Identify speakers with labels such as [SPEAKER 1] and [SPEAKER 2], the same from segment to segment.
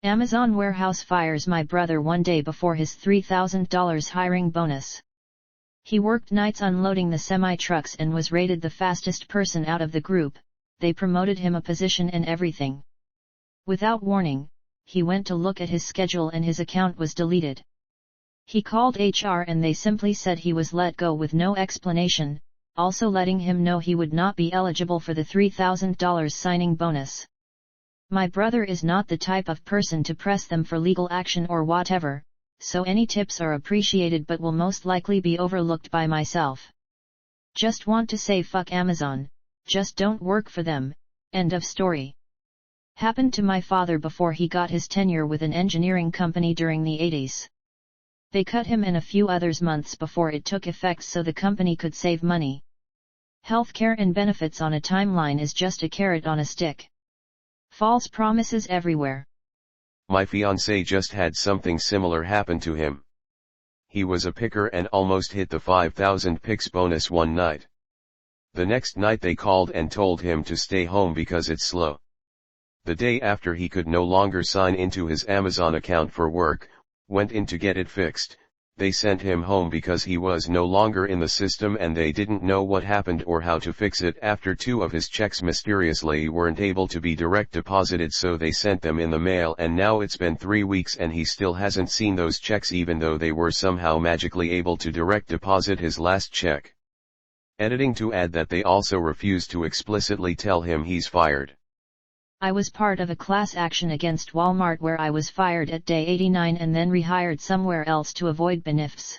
[SPEAKER 1] Amazon warehouse fires my brother one day before his $3,000 hiring bonus. He worked nights unloading the semi-trucks and was rated the fastest person out of the group. They promoted him a position and everything. Without warning, he went to look at his schedule and his account was deleted. He called HR and they simply said he was let go with no explanation, also letting him know he would not be eligible for the $3,000 signing bonus. My brother is not the type of person to press them for legal action or whatever, so any tips are appreciated but will most likely be overlooked by myself. Just want to say fuck Amazon, just don't work for them, end of story. Happened to my father before he got his tenure with an engineering company during the 80s. They cut him and a few others months before it took effect so the company could save money. Healthcare and benefits on a timeline is just a carrot on a stick. False promises everywhere.
[SPEAKER 2] My fiancé just had something similar happen to him. He was a picker and almost hit the 5,000 picks bonus one night. The next night they called and told him to stay home because it's slow. The day after he could no longer sign into his Amazon account for work, went in to get it fixed. They sent him home because he was no longer in the system and they didn't know what happened or how to fix it. After 2 of his checks mysteriously weren't able to be direct deposited, so they sent them in the mail, and now it's been 3 weeks and he still hasn't seen those checks even though they were somehow magically able to direct deposit his last check. Editing to add that they also refused to explicitly tell him he's fired.
[SPEAKER 1] I was part of a class action against Walmart where I was fired at day 89 and then rehired somewhere else to avoid benefits.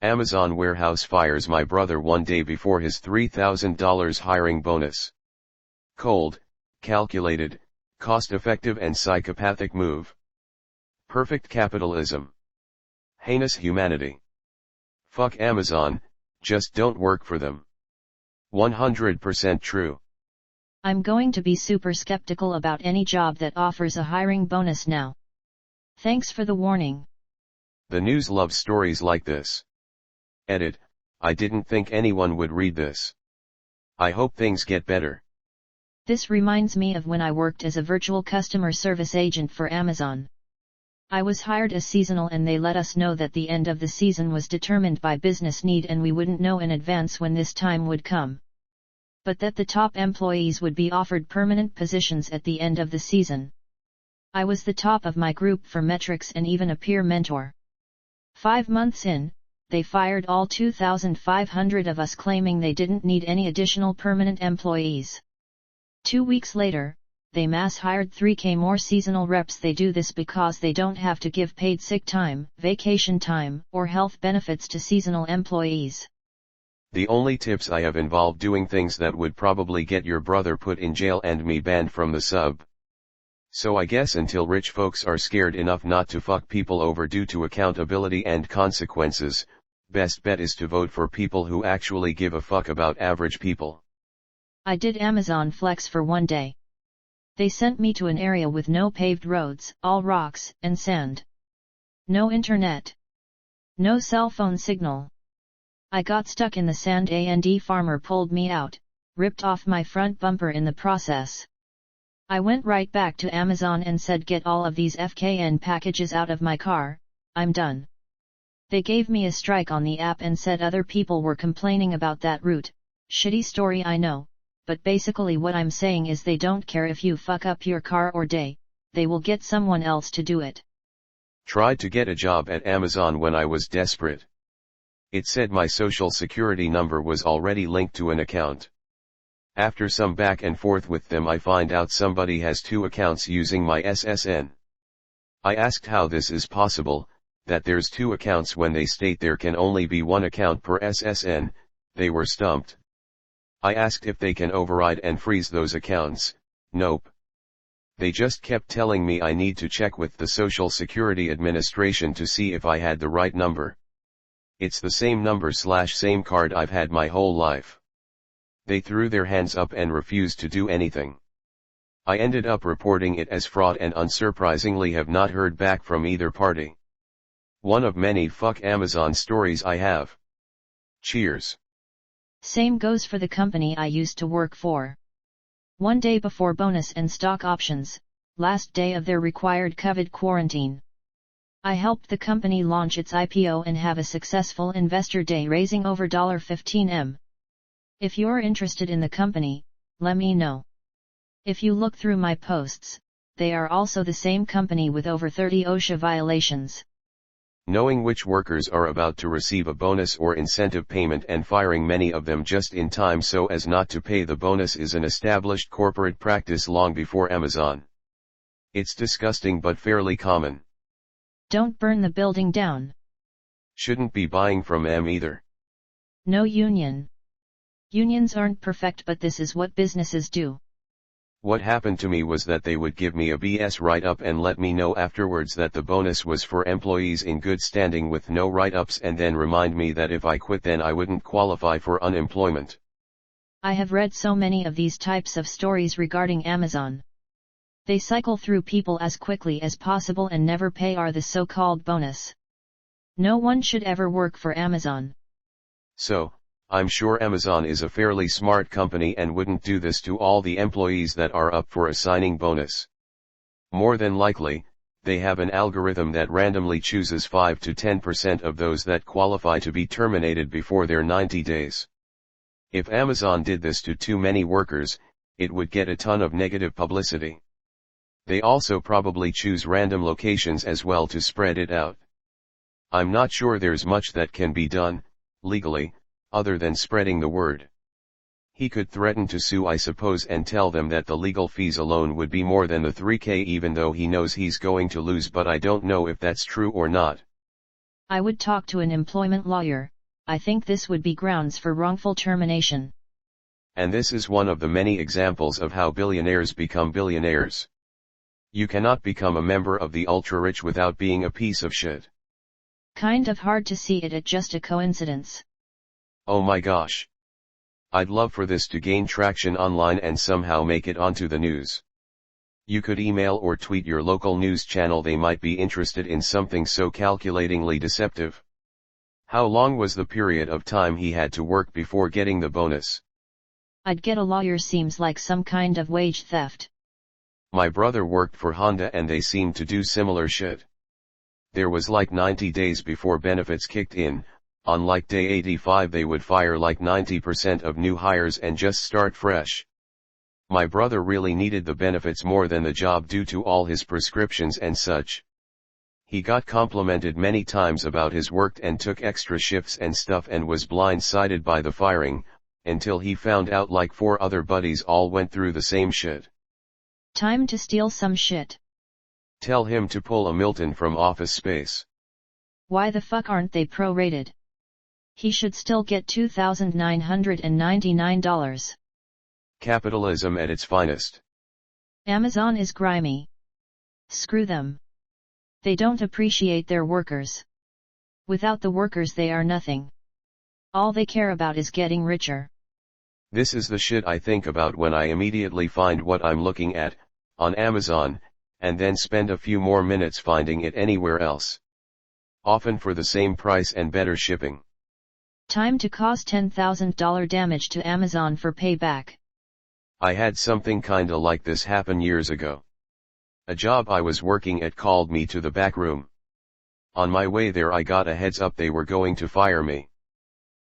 [SPEAKER 2] Amazon warehouse fires my brother one day before his $3,000 hiring bonus. Cold, calculated, cost-effective and psychopathic move. Perfect capitalism. Heinous humanity. Fuck Amazon, just don't work for them. 100% true.
[SPEAKER 1] I'm going to be super skeptical about any job that offers a hiring bonus now. Thanks for the warning.
[SPEAKER 2] The news loves stories like this. Edit, I didn't think anyone would read this. I hope things get better.
[SPEAKER 1] This reminds me of when I worked as a virtual customer service agent for Amazon. I was hired as seasonal and they let us know that the end of the season was determined by business need and we wouldn't know in advance when this time would come. But that the top employees would be offered permanent positions at the end of the season. I was the top of my group for metrics and even a peer mentor. 5 months in, they fired all 2,500 of us claiming they didn't need any additional permanent employees. 2 weeks later, they mass hired 3K more seasonal reps. They do this because they don't have to give paid sick time, vacation time, or health benefits to seasonal employees.
[SPEAKER 2] The only tips I have involved doing things that would probably get your brother put in jail and me banned from the sub. So I guess until rich folks are scared enough not to fuck people over due to accountability and consequences, best bet is to vote for people who actually give a fuck about average people.
[SPEAKER 1] I did Amazon Flex for one day. They sent me to an area with no paved roads, all rocks and sand. No internet. No cell phone signal. I got stuck in the sand and farmer pulled me out, ripped off my front bumper in the process. I went right back to Amazon and said get all of these FKN packages out of my car, I'm done. They gave me a strike on the app and said other people were complaining about that route. Shitty story I know, but basically what I'm saying is they don't care if you fuck up your car or day, they will get someone else to do it.
[SPEAKER 2] Tried to get a job at Amazon when I was desperate. It said my social security number was already linked to an account. After some back and forth with them I find out somebody has 2 accounts using my SSN. I asked how this is possible, that there's 2 accounts when they state there can only be 1 account per SSN. They were stumped. I asked if they can override and freeze those accounts. Nope. They just kept telling me I need to check with the Social Security Administration to see if I had the right number. It's the same number/same card I've had my whole life. They threw their hands up and refused to do anything. I ended up reporting it as fraud and unsurprisingly have not heard back from either party. One of many fuck Amazon stories I have. Cheers.
[SPEAKER 1] Same goes for the company I used to work for. One day before bonus and stock options, last day of their required COVID quarantine. I helped the company launch its IPO and have a successful investor day raising over $15M. If you're interested in the company, let me know. If you look through my posts, they are also the same company with over 30 OSHA violations.
[SPEAKER 2] Knowing which workers are about to receive a bonus or incentive payment and firing many of them just in time so as not to pay the bonus is an established corporate practice long before Amazon. It's disgusting but fairly common.
[SPEAKER 1] Don't burn the building down.
[SPEAKER 2] Shouldn't be buying from them either.
[SPEAKER 1] No union. Unions aren't perfect, but this is what businesses do.
[SPEAKER 2] What happened to me was that they would give me a BS write-up and let me know afterwards that the bonus was for employees in good standing with no write-ups and then remind me that if I quit then I wouldn't qualify for unemployment.
[SPEAKER 1] I have read so many of these types of stories regarding Amazon. They cycle through people as quickly as possible and never pay the so-called bonus. No one should ever work for Amazon.
[SPEAKER 2] So, I'm sure Amazon is a fairly smart company and wouldn't do this to all the employees that are up for a signing bonus. More than likely, they have an algorithm that randomly chooses 5 to 10% of those that qualify to be terminated before their 90 days. If Amazon did this to too many workers, it would get a ton of negative publicity. They also probably choose random locations as well to spread it out. I'm not sure there's much that can be done, legally, other than spreading the word. He could threaten to sue, I suppose, and tell them that the legal fees alone would be more than the $3,000 even though he knows he's going to lose, but I don't know if that's true or not.
[SPEAKER 1] I would talk to an employment lawyer. I think this would be grounds for wrongful termination.
[SPEAKER 2] And this is one of the many examples of how billionaires become billionaires. You cannot become a member of the ultra-rich without being a piece of shit.
[SPEAKER 1] Kind of hard to see it as just a coincidence.
[SPEAKER 2] Oh my gosh. I'd love for this to gain traction online and somehow make it onto the news. You could email or tweet your local news channel, they might be interested in something so calculatingly deceptive. How long was the period of time he had to work before getting the bonus?
[SPEAKER 1] I'd get a lawyer, seems like some kind of wage theft.
[SPEAKER 2] My brother worked for Honda and they seemed to do similar shit. There was like 90 days before benefits kicked in. On like day 85 they would fire like 90% of new hires and just start fresh. My brother really needed the benefits more than the job due to all his prescriptions and such. He got complimented many times about his work and took extra shifts and stuff and was blindsided by the firing, until he found out like 4 other buddies all went through the same shit.
[SPEAKER 1] Time to steal some shit.
[SPEAKER 2] Tell him to pull a Milton from Office Space.
[SPEAKER 1] Why the fuck aren't they prorated? He should still get $2,999.
[SPEAKER 2] Capitalism at its finest.
[SPEAKER 1] Amazon is grimy. Screw them. They don't appreciate their workers. Without the workers they are nothing. All they care about is getting richer.
[SPEAKER 2] This is the shit I think about when I immediately find what I'm looking at, on Amazon, and then spend a few more minutes finding it anywhere else. Often for the same price and better shipping.
[SPEAKER 1] Time to cause $10,000 damage to Amazon for payback.
[SPEAKER 2] I had something kinda like this happen years ago. A job I was working at called me to the back room. On my way there I got a heads up they were going to fire me.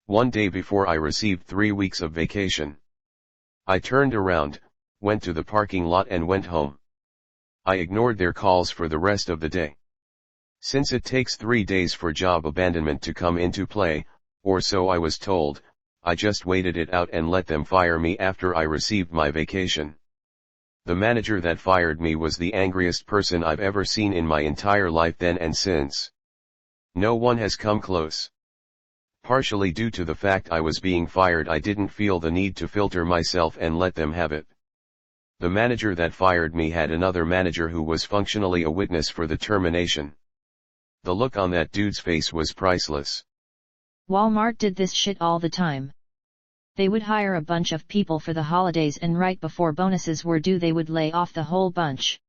[SPEAKER 2] One day before I received 3 weeks of vacation. I turned around, went to the parking lot and went home. I ignored their calls for the rest of the day. Since it takes 3 days for job abandonment to come into play, or so I was told, I just waited it out and let them fire me after I received my vacation. The manager that fired me was the angriest person I've ever seen in my entire life then and since. No one has come close. Partially due to the fact I was being fired, I didn't feel the need to filter myself and let them have it. The manager that fired me had another manager who was functionally a witness for the termination. The look on that dude's face was priceless.
[SPEAKER 1] Walmart did this shit all the time. They would hire a bunch of people for the holidays and right before bonuses were due they would lay off the whole bunch.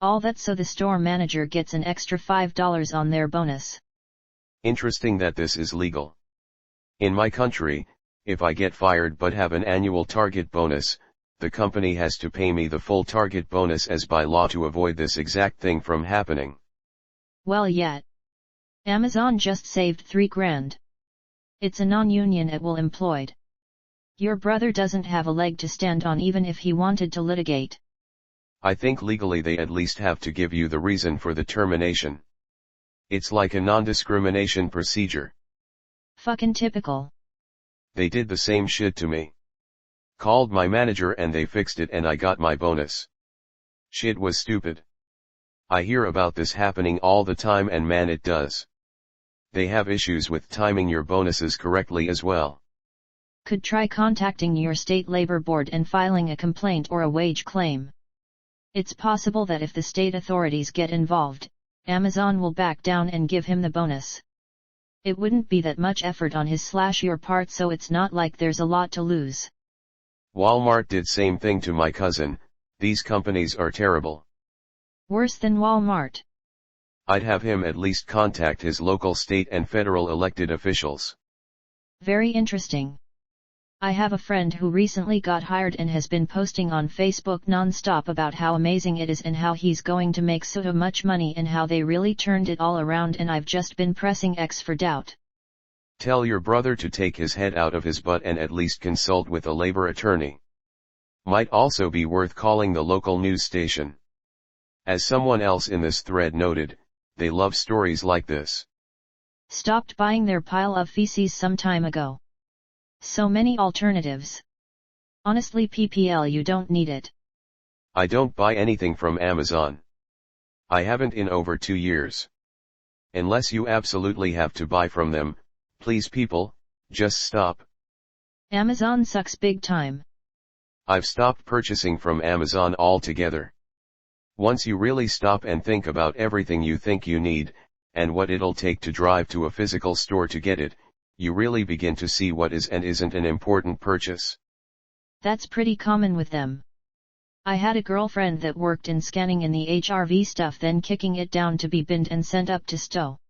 [SPEAKER 1] All that so the store manager gets an extra $5 on their bonus.
[SPEAKER 2] Interesting that this is legal. In my country, if I get fired but have an annual target bonus, the company has to pay me the full target bonus as by law to avoid this exact thing from happening.
[SPEAKER 1] Well yet. Amazon just saved 3 grand. It's a non-union at will employed. Your brother doesn't have a leg to stand on even if he wanted to litigate.
[SPEAKER 2] I think legally they at least have to give you the reason for the termination. It's like a non-discrimination procedure.
[SPEAKER 1] Fucking typical.
[SPEAKER 2] They did the same shit to me. Called my manager and they fixed it and I got my bonus. Shit was stupid. I hear about this happening all the time and man it does. They have issues with timing your bonuses correctly as well.
[SPEAKER 1] Could try contacting your state labor board and filing a complaint or a wage claim. It's possible that if the state authorities get involved, Amazon will back down and give him the bonus. It wouldn't be that much effort on his/your part, so it's not like there's a lot to lose.
[SPEAKER 2] Walmart did same thing to my cousin. These companies are terrible.
[SPEAKER 1] Worse than Walmart.
[SPEAKER 2] I'd have him at least contact his local state and federal elected officials.
[SPEAKER 1] Very interesting. I have a friend who recently got hired and has been posting on Facebook non-stop about how amazing it is and how he's going to make so much money and how they really turned it all around, and I've just been pressing X for doubt.
[SPEAKER 2] Tell your brother to take his head out of his butt and at least consult with a labor attorney. Might also be worth calling the local news station. As someone else in this thread noted, they love stories like this.
[SPEAKER 1] Stopped buying their pile of feces some time ago. So many alternatives. Honestly, PPL, you don't need it.
[SPEAKER 2] I don't buy anything from Amazon. I haven't in over 2 years. Unless you absolutely have to buy from them, please people, just stop.
[SPEAKER 1] Amazon sucks big time.
[SPEAKER 2] I've stopped purchasing from Amazon altogether. Once you really stop and think about everything you think you need, and what it'll take to drive to a physical store to get it, you really begin to see what is and isn't an important purchase.
[SPEAKER 1] That's pretty common with them. I had a girlfriend that worked in scanning in the HRV stuff, then kicking it down to be binned and sent up to stow.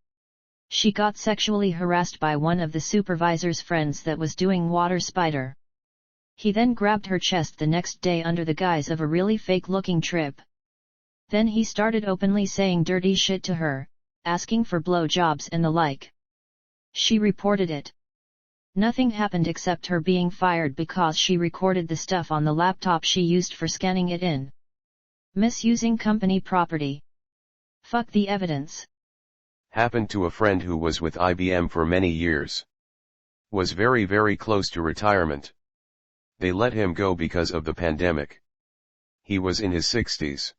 [SPEAKER 1] She got sexually harassed by one of the supervisor's friends that was doing water spider. He then grabbed her chest the next day under the guise of a really fake-looking trip. Then he started openly saying dirty shit to her, asking for blowjobs and the like. She reported it. Nothing happened except her being fired because she recorded the stuff on the laptop she used for scanning it in. Misusing company property. Fuck the evidence.
[SPEAKER 2] Happened to a friend who was with IBM for many years. Was very very close to retirement. They let him go because of the pandemic. He was in his 60s.